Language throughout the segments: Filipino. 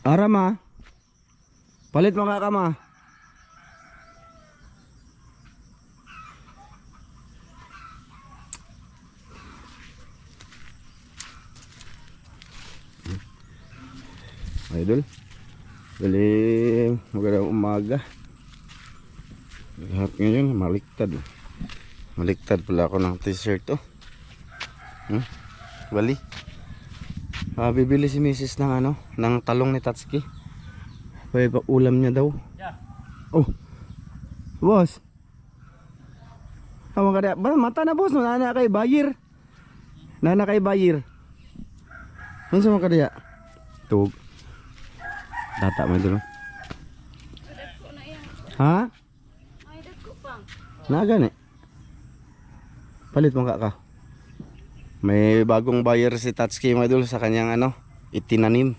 Arama. Palit mo ka ma. Idol. Bali magandang umaga. Lahat ngayon maliktad. Maliktad pala ako ng t-shirt to. Bali. Bibili si Mrs. ng ano, ng talong ni Tatsuki. Pwede pa ulam niya daw. Oh. Boss. Tama ka na. Mata na boss, nana kay bayir. Nana kay bayir. Ano sa mga kadya? Tug. Data mo dulu. Ha? Naga ni. Palit mo ka. May bagong buyer si Tatsuki mga idol sa kanyang ano, itinanim.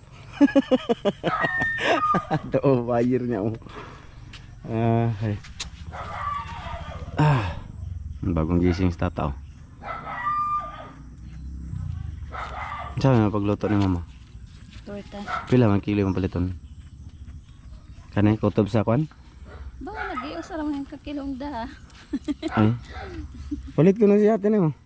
Ito buyer niya. Bagong gising sa tataw. Saan na pagluto ni mama? Torta. Pila man kilo yung paliton? Kanay kutob sa kwan? Bawa lagi o sa lang kakilong da. Ay. Palit ko na siya atin mo.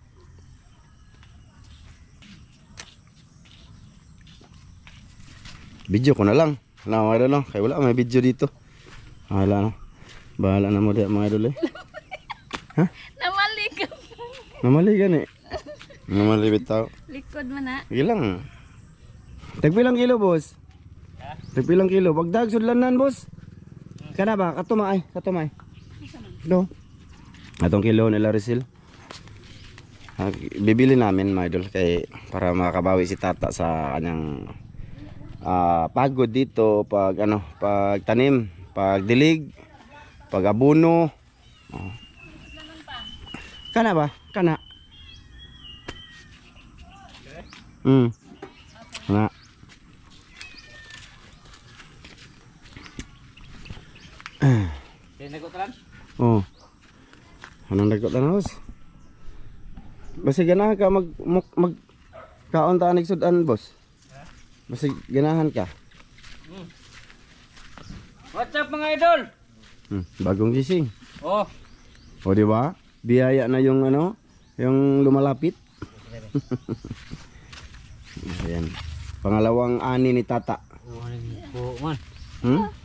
Video ko na lang. Na mga idol no. Kaya wala may video dito. Wala no. Bahala na mo diya mga idol eh. Ha? Namali ka. Namali ka ni. Namali bitaw. Likod man na. Ilang. Tagpilang kilo boss. Tagpilang kilo. Pagdag sudlanan boss. Kana ba? Katumay. Katumay. Do. Atong kilo nila Rizal. Bibili namin mga idol. Kay para makabawi si tata sa kanyang pagod dito pag ano, pag tanim, pag dilig, pag abono. Kana ba? Kana. Kana. Nagotan? Oh. Anong nagotan house? Basta ganahan ka mag kaon ta anig sudan boss. Basta ganahan ka. What's up mga idol? Bagong gising. Oh. O di ba? Biyaya na yung ano, yung lumalapit. Ayan. Pangalawang ani ni tata. Oh, man.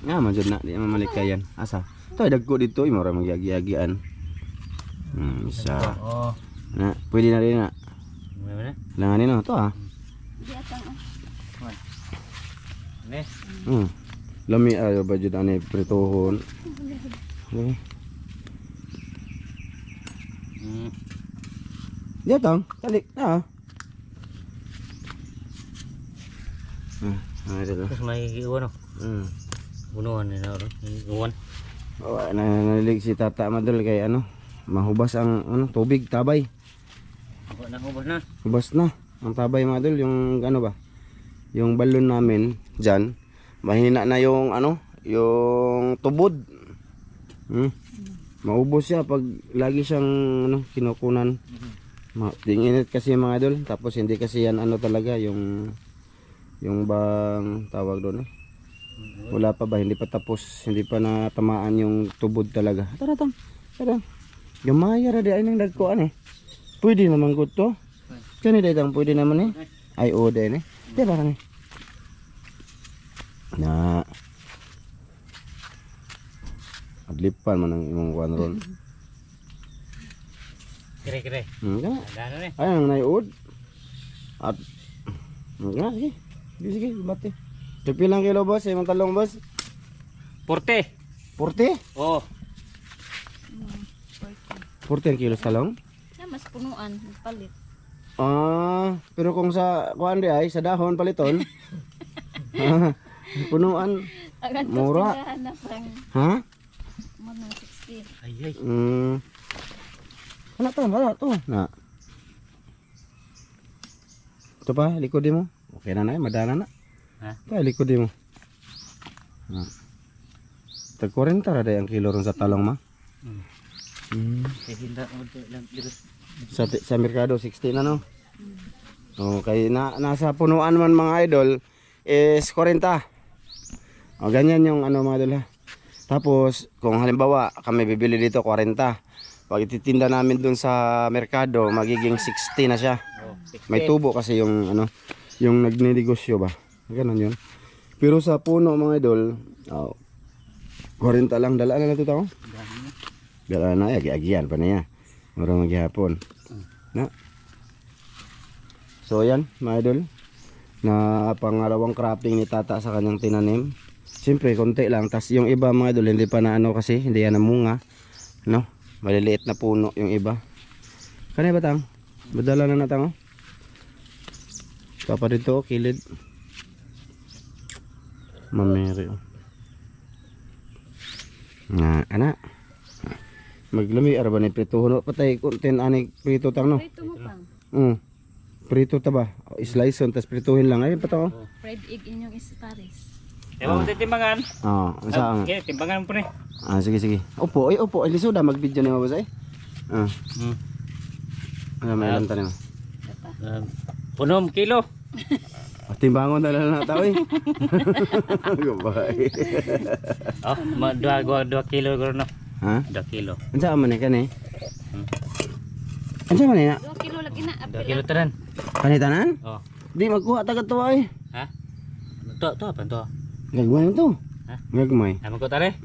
Nga man jud na di mamalikayan. Asa? To dagko dito imo ra magyagi-yagian. Isa. Oh. Na, pwede na rin na. Mana? Langanin no to ah. Di atang Ne. Lami ayo ba jud ani pritohon. Dia tang, talik na. Ada lah. Terus may iwan oh. Bunuhan ni na iwan. Nalilig si tata madol kay ano, mahubas ang ano tubig tabay. Hubas na. Hubas na ang tabay madol yung ano ba? Yung balon namin diyan, mahina na yung ano, yung tubod. Maubos siya pag lagi siyang ano kinukunan. Init kasi mga idol, tapos hindi kasi yan ano talaga yung bang tawag doon wala pa ba, hindi pa tapos, hindi pa natamaan yung tubod talaga. Tara gamaya ra di ay nang dagkoan eh. Pwede naman gud to kani daytang pwede naman eh. Ay o din eh di ba kani na adlipan man ang imong kuan ron. Kire. Kana Ada ni. ay ang naiud at sige sige bati. Pilang kilo boss imong talong boss? Porte. 40? Oh. 40 ang kilos talong? na mas punuan palit. Pero kung sa kuan di ay sa dahon paliton. Punuan Agad mura. na pang Ha? mga 60. Ay. Ano to? Na. Ito pa, likod mo. Okay na na, madana na. Ha? Pa, likod mo. Tag 40 ra day ang kilo ron sa talong ma. Hinda mo lang dito. Sa merkado 60 na no. Okay, nasa punuan man mga idol is 40. O, ganyan yung ano mga idol ha. Tapos kung halimbawa kami bibili dito 40, pag ititinda namin dun sa merkado magiging 60 na siya. May tubo kasi yung ano, yung nagnenegosyo ba. Ganun yun. Pero sa puno mga idol, 40 lang, dala na to tao. Dala na, agi-agian pa na yan. Marang maghihapon. Na. So yan mga idol, na pangalawang cropping ni tata sa kanyang tinanim. Siyempre konti lang, tas yung iba mga idol hindi pa na ano kasi, hindi yan namunga, no? Maliliit na puno yung iba. Kanay ba tang? Badala na natang, oh. Papa dito, kilid. Mamere, oh. Na, anak. Maglumi ara ba ni prituhon patay konten ani prito tang no. Prito mo pang. Prito ta ba? Slice on tas prituhin lang ay pa to. Fried egg inyong ispares. Ewan mo timbangan. Saan? Okay, timbangan po ni. Sige. Opo, opo. Ay lisod mag-video ni mabasa eh. Ano may ilan tanim? Punom kilo. Timbangon na lang na tao eh. Gabay. Oh, 2 kilo guro no. Ha? 2 kilo. Ansa man ni kani? Ansa man ni na? 2 kilo lagi na. 2 kilo tanan. Kanitanan? Oh. Di magkuha tagad to ay. Ha? To apa to? Gagmay to. Ha? Gagmay. Amo ko tare.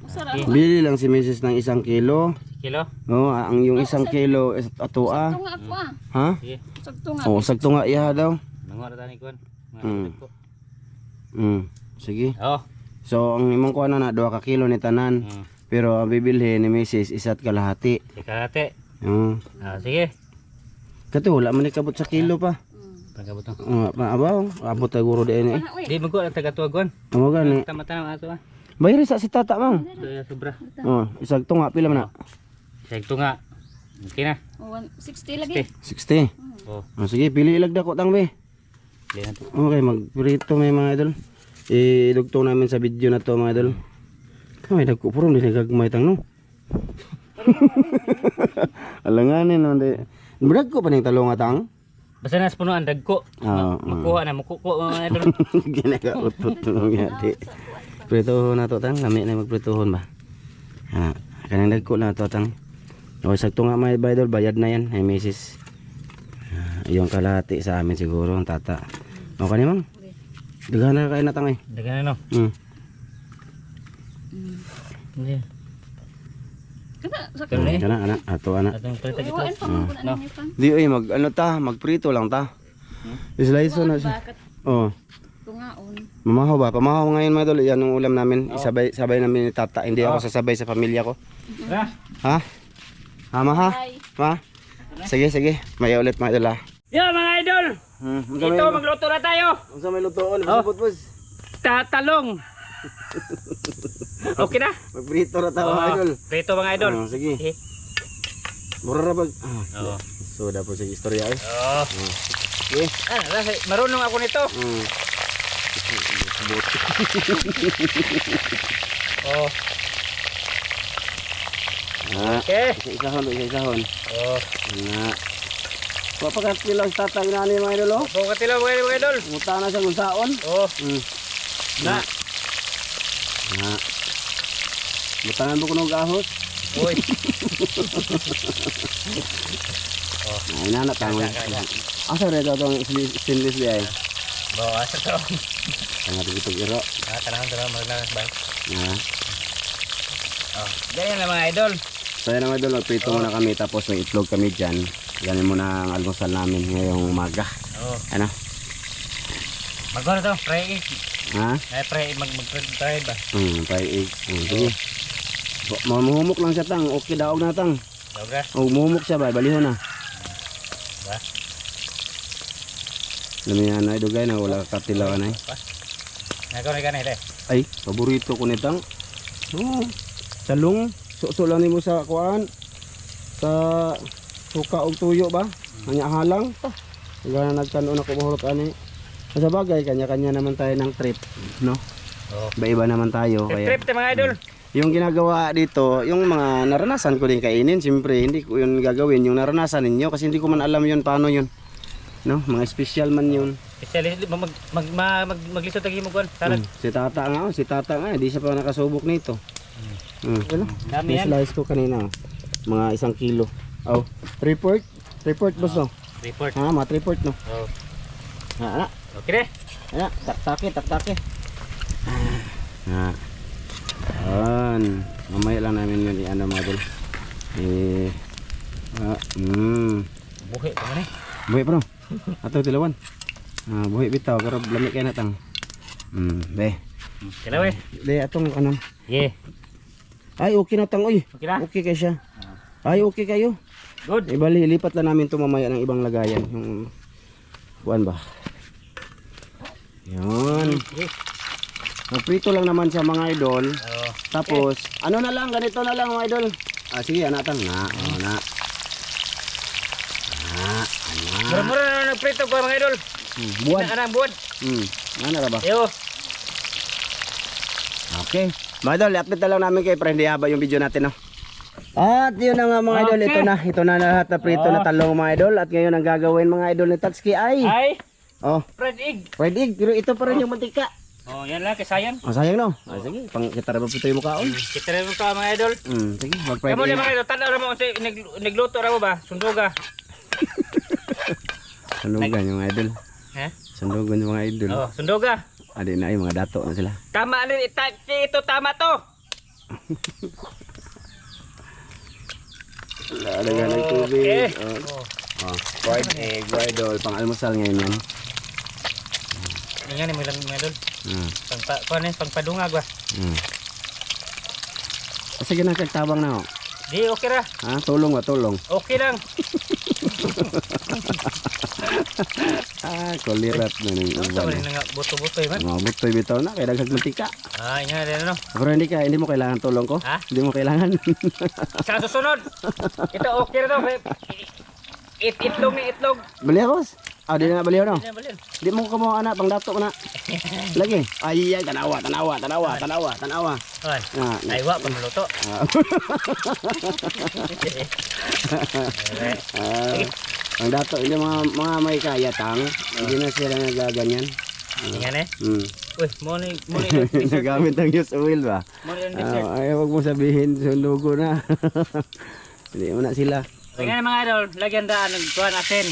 Usara. Bili lang si Mrs. ng 1 kilo. Kilo. Oh, ang yung 1 kilo is ato Sakto nga po ah. Ha? Sige. Sakto nga. Oh, sakto nga iha daw. Nangor tani kon. Sige. Oh. So ang imong kuha na 2 ka kilo ni tanan. Pero ang bibilhin ni Mrs. 1 kalahati. Ikalate. Sige. Kato wala man ni kabot sa kilo pa. Pagabot to. Abaw, abot ta guro din eh. Di mo ko taga tuagon. Amo gani. Tama-tama ato ah. Bayari sa si tata mang. Sobra. Oh, isag tunga pila man na? Sagto nga. Okay na. 160 lagi. 60. Oh, Sige, pili ilag dako tang be. di na to. Okay, magprito may mga idol. Idugtong namin sa video na to mga idol. Kamay dagko puro di nagagmay tang no. Alanganin no di. Dagko pa ning talong atang. Basta nas punuan dagko. Makuha na mukuko mga idol. Ginaka utot no yati. Prito na to tang, lami na magpritohon ba. Kanang dagko na to tang. O sakto nga may idol, bayad na yan ay Mrs. Yung kalahati sa amin siguro ang tata. O kani mang. Daghan na kayo na tang eh. Dagan na no. Hindi. Sakto. Kana anak, ato anak. Atong palita dito. Iwan pa mo na ninyo pang. Di ay mag ano ta, magprito lang ta. Slice na siya. Bakit Oh. tungaon? Mamahaw ba? Pamahaw ngayon mga idol. Yan ang ulam namin. Isabay namin ni tata. Hindi ako sasabay sa pamilya ko. Tara. Ha? Hama ha? Bye. Ha? Sige. May ulit mga idol ha. Yo mga idol. Ito magluto na tayo. Ang sa may lutoon, pasabot boss. Tatalong. Okay na? Magprito na tayo mga idol. Prito mga idol. Sige. Eh. Mura na pag. Oo. So dapat sa istorya eh. Oh. Sige. Marunong ako nito. Oh. Okay. Isa-isahon. Oh. Na. Papagatilaw sa tatay na ni mga idol oh. Pagkatilaw mga idol. Muta na sa gunsaon. Oh. Na. Na. Butangan mo ko ng gahos. Uy. Ay na tango. Asa rin ito itong stainless di ay. Bawa sa to. Tanga dito iro. Tanang maglalas ba? Na. Oh. Ganyan lang mga idol. So yan mga idol, magprito muna kami tapos may itlog kami dyan. Ganin muna ang almusal namin ngayong umaga. Oh. Ano? Magkano to? Fry egg. Ha? Fry mag-fry ba? Fry egg. Sige. Mamuhumok lang siya tang. Okay daog na tang. Sobra. Muhumok siya ba? Balihon na. Ba? Lamihan na idugay na wala katilawan ay. Nagaw na ganito eh. Ay, paborito ko nitang. Oh, salong. So lang nimo sa kuan. Sa suka og tuyo ba? Kanya halang. Kaya nagkanon ako mahurot ani. Sa bagay kanya-kanya naman tayo ng trip, no? Oh. Iba-iba naman tayo kaya. Trip mga idol. Yung ginagawa dito, yung mga naranasan ko din kainin, siyempre hindi ko yun gagawin yung naranasan ninyo kasi hindi ko man alam yun paano yun. No, mga special man yun. Especially maglisod lagi mo kuan. Salad. Si Tata nga, hindi siya pa nakasubok nito. Ano? Dami yan. Slice ko kanina. Mga 1 kilo. Oh, 3/4? 3/4 boss no? Report. Ha, mga 3/4 no? Oh. Ha, Okay na. Ayan, taktake. Yan. Mamaya lang namin yun i-ano mga idol. Buhi pa man eh. Buhi pa no? Ato tilawan. Buhi bitaw, pero lamig kayo natang. Be. Kailan we? Be, atong kanon. Yeah. Ay, okay na tang, oy. Okay na? Okay kayo siya. Ay, okay kayo. Good. Ibali, lipat lang namin ito mamaya ng ibang lagayan. Yung, kuan ba? Yan. Magprito lang naman siya mga idol. Oh. Tapos, ano na lang, ganito na lang mga idol. Sige, anatang. Na. Mura-mura na nagprito ko mga idol. Buwan. Anang buwan. Ano na ba? Yo. Okay. Mga idol, i-update na lang namin kay friend. Haba yung video natin, no? At yun na nga mga idol. Okay. Ito na lahat na prito na talong mga idol. At ngayon ang gagawin mga idol ni Tatsuki ay Fried egg. fried egg. Pero ito pa rin yung mantika. Oh, yan lang kasayan. Sayang no? Sige, pang kita rin ba pito yung mukha on? Kita rin mo ka mga idol. Sige, mag-fried Kamu egg. ni mga idol, tanaw ra mo kasi nagluto ra mo ba? Sunduga. Sundugan yung mga idol. Ha? Sundugan yung mga idol. Oh, sunduga. Adi na yung mga dato na sila. Tama ni ito tama to. Lalagan ng tubig. Oh. Fried egg, mga idol. Pang almusal ngayon yan. Yan mo lang mga idol. Pangpadungag ba? Sige na, tabang na. Di okay ra. Tulong ba? Tulong. Okay lang. Kulirat na ng Sa wala nga buto-buto man. mga butoy bitaw na, kaya daghag mantika. Yan rin ano. Pero hindi mo kailangan tulong ko. Ha? Hindi mo kailangan. Sa susunod. Ito okay ra to. Itlog ni itlog. Bali ako. Di na baliw no. Yan balin. Di mo ko mo anak pang dato na. Lagi. Ay, tanawa. Ay. Ay wa pa maluto. Ang dato hindi mga may kaya tang. Hindi na sila nagaganyan. Yan eh. Uy, mo ni Nagamit ang use oil ba? Mo ni dessert. Ay, wag mo sabihin sundugo na. Hindi mo na sila. Tingnan mga idol, lagyan daan ng kuan asin.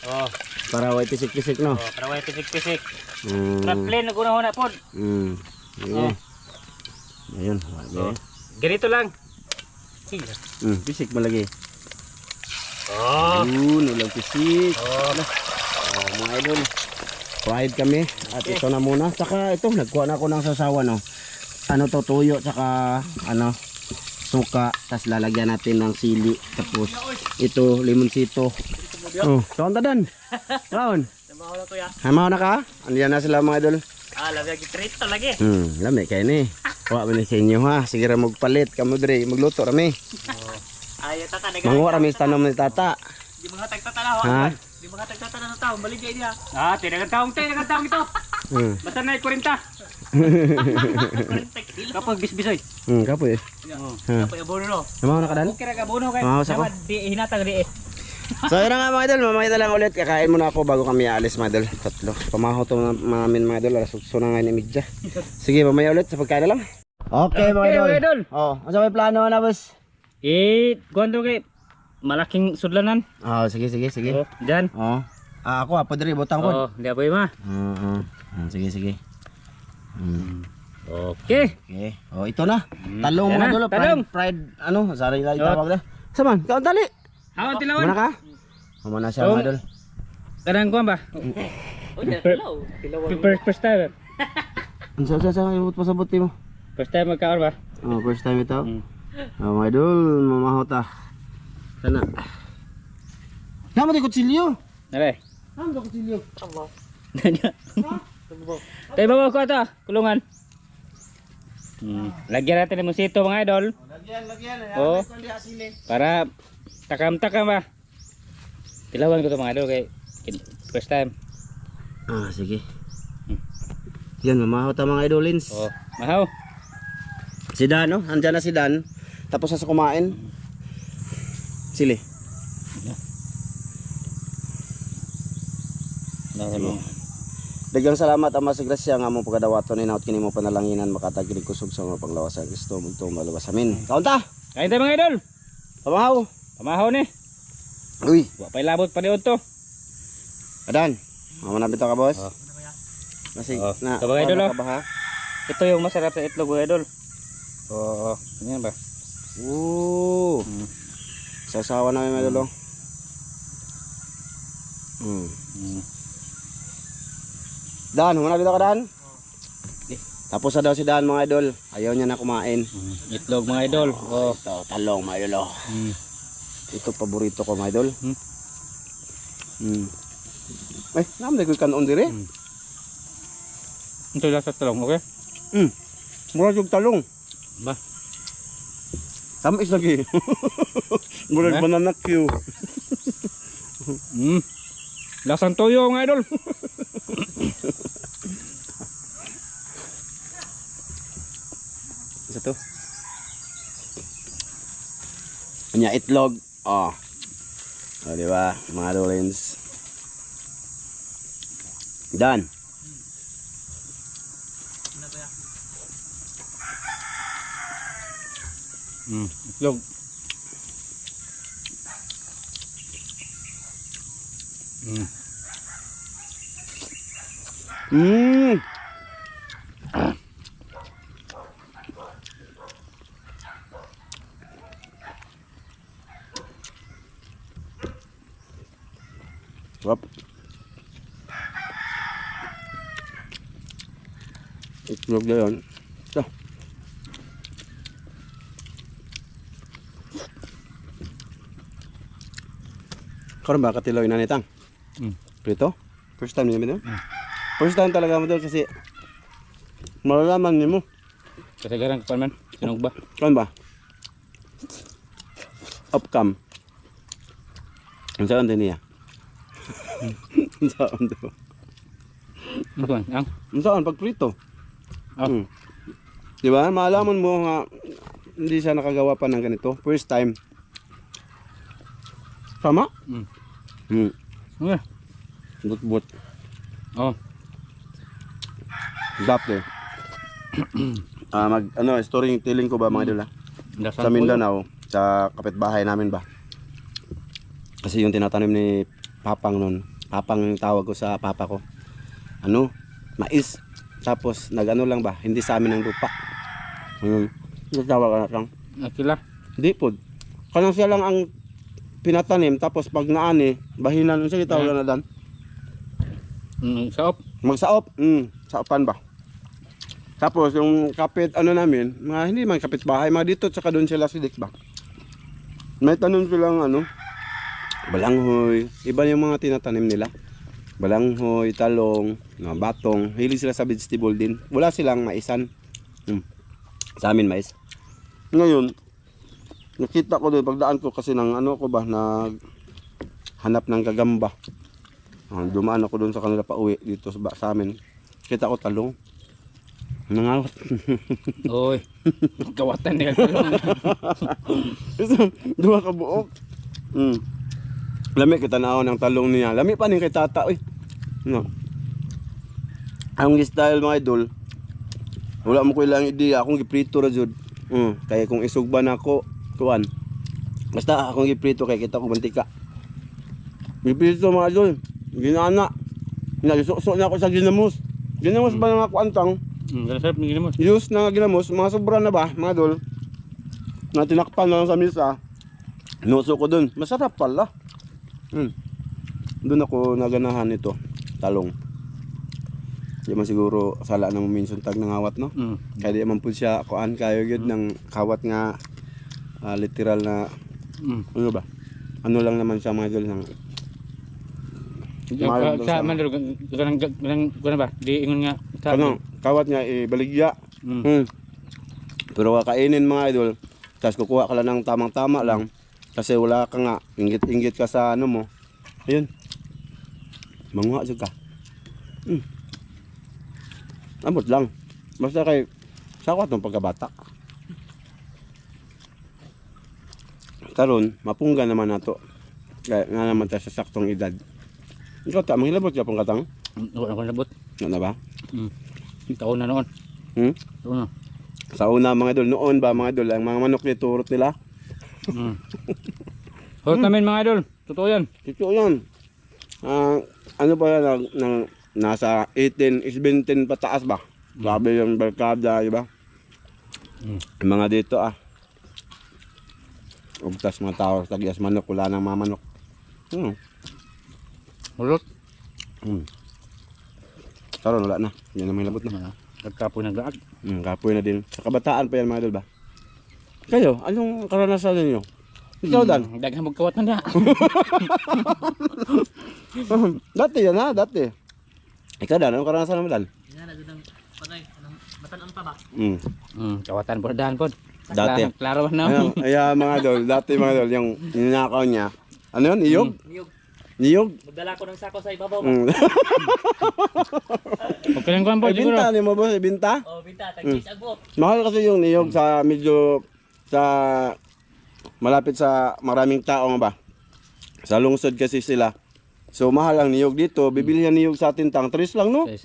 Oh, Para way pisik-pisik no. para way pisik-pisik. Mm. Para plain naguna na pod. Sige. Ayun. Okay. Ganito lang. Pisik mo lagi. Oh. Ulang pisik. Oh. Mga idol. Fried kami. At ito na muna. Saka ito, nagkuha na ako ng sasawa no. Ano to, tuyo. Saka ano, suka. Tapos lalagyan natin ng sili. Tapos ito, limonsito. Kaon tadan. Kaon. Namahaw na kuya. Hamaw na ka? Andiyan na sila mga idol. Lagi trito lagi. Lami kayo ni. Wa man sa inyo ha. Sige ra magpalit kamo dre, magluto rami. Ay tata Manguha rami sa tanom ni tata. Di mga tagtatanaw. Ha? Di mga tagtatanaw sa taon, balik kay dia. Tinagang taong ito. Basta na 40. 40 kilo. Kapag bisbisoy. Kapoy. Kapag abono no. Hamaw na ka dan? Okay ra abono kay. Hamaw sa ko. Di hinatag di eh. So yun na nga mga idol, mamaya na lang ulit. Kakain muna ako bago kami aalis mga idol. Tatlo. Pamaho to namin mga idol. Alas 8 na nga ni Midja. Sige, mamaya ulit sa pagkain na lang. Okay mga idol. Ano sa may plano na boss? Kuwanto kay malaking sudlanan. Sige. Diyan. Ako apo diri butang ko. Di aboy ma. Sige. Okay. Okay. Ito na. Talong Yan mga na, idol. talong. Fried ano, sari lang tawag na. Saman, kaon tali. Hawan tilawan. Muna ka? Muna siya mga idol. Kanang kuan ba? First time. Sa imot pasabot mo. First time magkaon ba? First time ito. Mga idol, mamahaw ta. Sana. Naman di kutsilyo. Nare. Naman di kutsilyo. Tayo bawa ko ito, kulungan. Lagyan natin ng musito mga idol. Lagyan. Oh. Para takam-takam ba. Tilawan ko ito mga idol kay first time. Sige. Yan, mamahaw ta mga idolins. Mahaw. Si Dan, no? Andyan na si Dan. Tapos sa kumain. Sili. Daghang salamat Ama sa grasya nga among pagadawaton inaot kini mo panalanginan makatagili kusog sa mga panglawas sa Kristo mugtong malabas amin. Kaunta. Kain tayo mga idol. Pamahaw. Pamahaw ni. Uy, Wa pay labot pa niud to. adan. Amo na bitaw ka boss. Oh. Kasi Oh. na Ito ba, idol, oh? Kabaha. Ito yung masarap sa itlog mga idol. Oo, ganyan ba? Oo. Mm. Sasawa na may madulong. Mm. Dan, muna dito ka Dan. Okay. Tapos na daw si Dan mga idol. Ayaw niya na kumain. Itlog mga idol. Oh. Ito, talong mga idol. Oh. Mm. Ito paborito ko mga idol. Hmm? Ay, naman ko kanon dire. Ito lang sa talong, okay? Mura yung talong. Ba? Tamis lagi. Mura Eh? banana Q. Lasang toyo mga idol. Isa to. Kanya itlog. Oh. Oh, di ba? Mga dolins. Dan. Itlog. Mmm. Wap. Itlog na yun. Ito. Karoon ba katilaw na nitang? Prito? First time niyo ba? First time talaga mo doon kasi malalaman niyo mo. Kasagaran ka man. Sinog ba? Karoon ba? Upcam. Ang saan din niya? Ang saan daw? Ano ang? Ang saan? Pag prito. Ah. Diba? Maalaman mo nga hindi siya nakagawa pa ng ganito. First time. Tama? Okay. But. Oh. Dapte. Storytelling ko ba mga idol ha? Lasang Sa toyo. Mindanao, sa kapitbahay namin ba? Kasi yung tinatanim ni Papang nun, Papang yung tawag ko sa papa ko. Mais. Tapos nag-ano lang ba, hindi sa amin ang lupa. Nagtawag ka na lang. Akila. Hindi po. Kanang siya lang ang pinatanim, tapos pag naani, bahinan, siya tawag na dan. Saop. Magsaop, saopan ba? Tapos yung kapit namin, mga hindi man kapitbahay, mga dito tsaka doon sila sidik ba. May tanim silang balanghoy, iba yung mga tinatanim nila. Balanghoy, talong, batong, hilig sila sa vegetable din. Wala silang maisan. Sa amin mais. Ngayon, nakita ko doon pagdaan ko kasi ng hanap ng gagamba. Dumaan ako doon sa kanila pa uwi dito sa amin. Kita ko talong. Nangawat. Oy. Gawatan niya talong. Dua ka buok. Lami kita naon ng talong niya. Lami pa ning kay tata oy. No. Ang style mga idol. Wala mo ko ilang ideya akong giprito ra jud. Kaya kung isugban ako, kuan. Basta akong giprito kay kita ko mantika. Giprito mga idol. Ginana. Nasusok na ako sa ginamos. Ginamos ba nga ako antang? Sarap ng ginamos. Juice na ginamos, mga sobra na ba, mga idol? Na tinakpan na lang sa misa. Nuso ko dun. Masarap pala. Doon ako naganahan ito. Talong. Di man siguro sala ng minsan tag ng awat no. Kaya di man po siya kuan kayo gyud ng kawat nga literal na ano ba? Ano lang naman siya mga idol ng Sa mandro ganang ba? Di ingon nga sa kawat nga baligya. Pero kakainin mga idol. Tapos kukuha ka lang ng tamang-tama lang. Kasi wala ka nga, inggit-inggit ka sa mo. Ayun. Manguha jud ka. Amot lang. Basta kay sakot ng pagkabata. Karon, mapungga naman nato. Kaya nga naman tayo sa saktong edad. Ikaw ta, manghilabot ka pang katang? Wala ko nabot. Ano na ba? Taon na noon. Hmm? Taon na. Sa una mga idol, noon ba mga idol, ang mga manok ni turot nila. Hot namin mga idol. Totoo yan. Totoo yan. Ano ba yan, nasa 18, 17 pataas ba? Grabe yung barkada, di ba? Yung mga dito ugtas mga tao, tagias manok, wala nang mga manok. Hulot. Karon wala na, yan ang hilabot na. Nagkapoy naglaag. Kapoy na din. Sa kabataan pa yan mga idol ba? Kayo, anong karanasan ninyo? Ikaw Dan? Daghang magkawat na niya. Dati yan ha, dati. Ikaw Dan, anong karanasan mo Dan? Yan, nagandang patay. Batanan pa ba? Kawatan po, dahan po. Dati. Klaro na. Ay, mga idol, dati mga idol, yung ninakaw niya. Ano yun? Niyog? Niyog. Niyog? Magdala ko ng sako sa ibabaw. Okay lang ko po siguro. Ibinta ni mo boss, ibinta? Oh, binta, tag-cheese agbo. Mahal kasi yung niyog sa medyo sa malapit sa maraming tao nga ba. Sa lungsod kasi sila. So mahal ang niyog dito. Bibili yan niyog sa atin tang 3 lang no? 3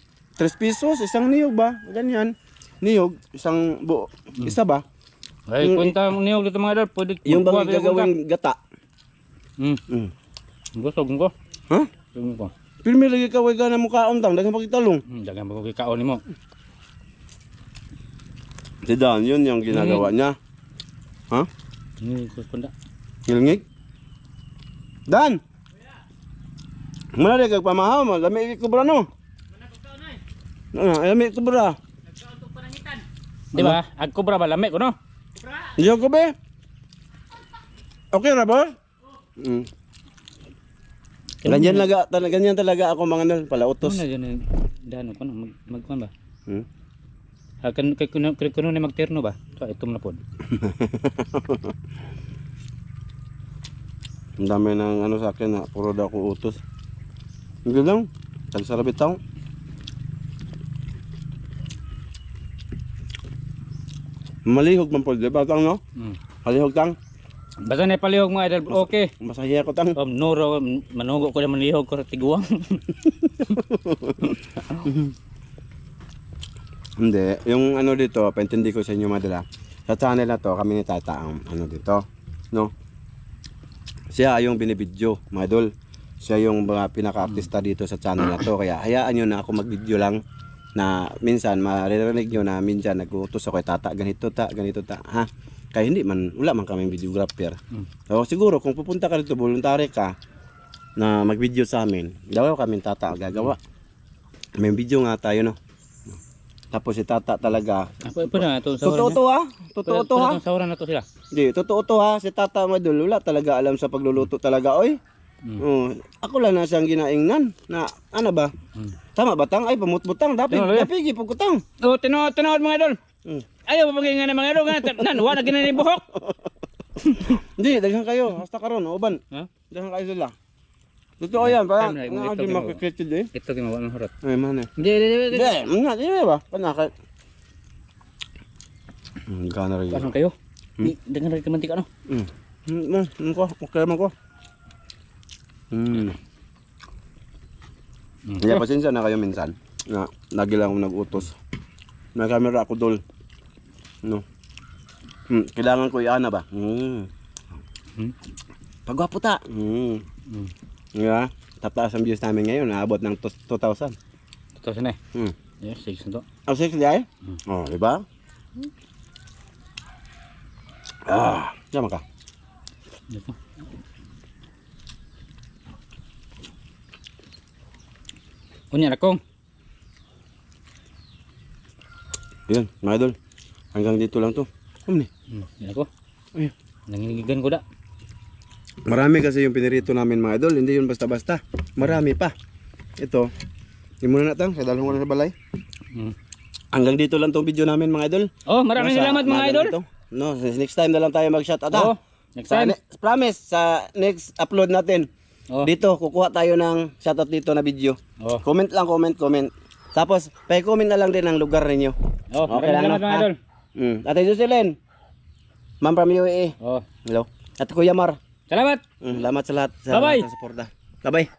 pesos isang niyog ba? Ganyan. Niyog isang buo. Isa ba? Ay, punta niyog dito mga idol. Pwede Yung bang gagawing gata. Busog ko. Ha? Busog ko. Pilmi lagi ka way ka na mukhaon tang daghang pagitalong. Daghang pa ko kikaon nimo. Si Dan, yun yung ginagawa niya. Ha? Ni kuskunda. Ngilngig? Dan! Muna rin kagpamahaw mo, lami kubra no? Lami kubra. Di ba? Ag kubra ba lami ko no? Hindi ako be? Okay na ba? Ganyan talaga ako mga nol, palautos. Ano na yan? Dano ko no? Magkuhan ba? Hmm? Akan kay kuno ni magterno ba? So itom na pod. Ang dami ng ano sa akin na puro daw ako utos. Hindi lang, tagsarabit tao. Malihog man po, di ba tang no? Malihog tang. Basta na palihog mga idol, okay. Masaya ko tang. Nuro, manugo ko na manlihog ko sa tiguang. Hindi, yung ano dito, paintindi ko sa inyo madala. Sa channel na to, kami ni Tata ang ano dito, no? Siya yung binibidyo, mga idol. Siya yung mga pinaka-artista dito sa channel na to. Kaya hayaan nyo na ako mag-video lang na minsan maririnig nyo na minsan nag-uutos ako kay Tata, ganito ta, ha? Kaya hindi man, wala man kaming videographer. So siguro kung pupunta ka dito, voluntary ka na mag-video sa amin, daw kami Tata gagawa. May video nga tayo no. Tapos si Tata talaga. Totoo to ha? Totoo to ha? Sauran na to sila. Hindi, totoo to ha. Si Tata Madul, wala talaga alam sa pagluluto talaga, oy. Ako lang na siyang ginaingnan na ano ba? Tama ba tang? Ay pamutbutang, dapat dapigi pugutang. Oh, tinood mga idol. Ayaw mapaginggan ng mga idol nan wa na ginani buhok. Hindi, daghan kayo hasta karon, uban. Ha? Daghan kayo sila. Totoo yan, parang hindi makikitid eh. Ito kay mawala ng harot. Ay man eh. Hindi. Hindi ba? Panakit. Gana rin. Paano kayo? Dengan rin kamantika no? Okay man ko. Kaya pasensya na kayo minsan. Na lagi lang akong nag-utos. May camera ako dol. No. Kailangan ko iana ba? Pagwapo ta. Yeah. Tataas ang views namin ngayon. Naabot ng 2,000. 2,000 eh. Yes, 6 na to. Oh, 6 di ay? Oh, di ba? Diyan ka. Dito. Unya na kong. Yan, mga idol. Hanggang dito lang to. Ano ni? Yan ako. Ay. Nangingigan ko da. Marami kasi yung pinirito namin mga idol. Hindi yun basta-basta. Marami pa. Ito. Hindi muna natang. Kaya dalawang na sa balay. Hanggang dito lang tong video namin mga idol. Oh, maraming salamat mga idol. No, next time na lang tayo mag-shout out. Oh, next time. Promise, sa next upload natin. Oh. Dito, kukuha tayo ng shoutout dito na video. Oh. Comment lang, comment. Tapos, pa-comment na lang din ang lugar ninyo. Oh, okay lang mga idol. Ate Jocelyn. Ma'am from UAE. Oh. Hello. At Kuya Mar. Salamat. Salamat sa lahat sa Bye-bye. suporta. Bye-bye.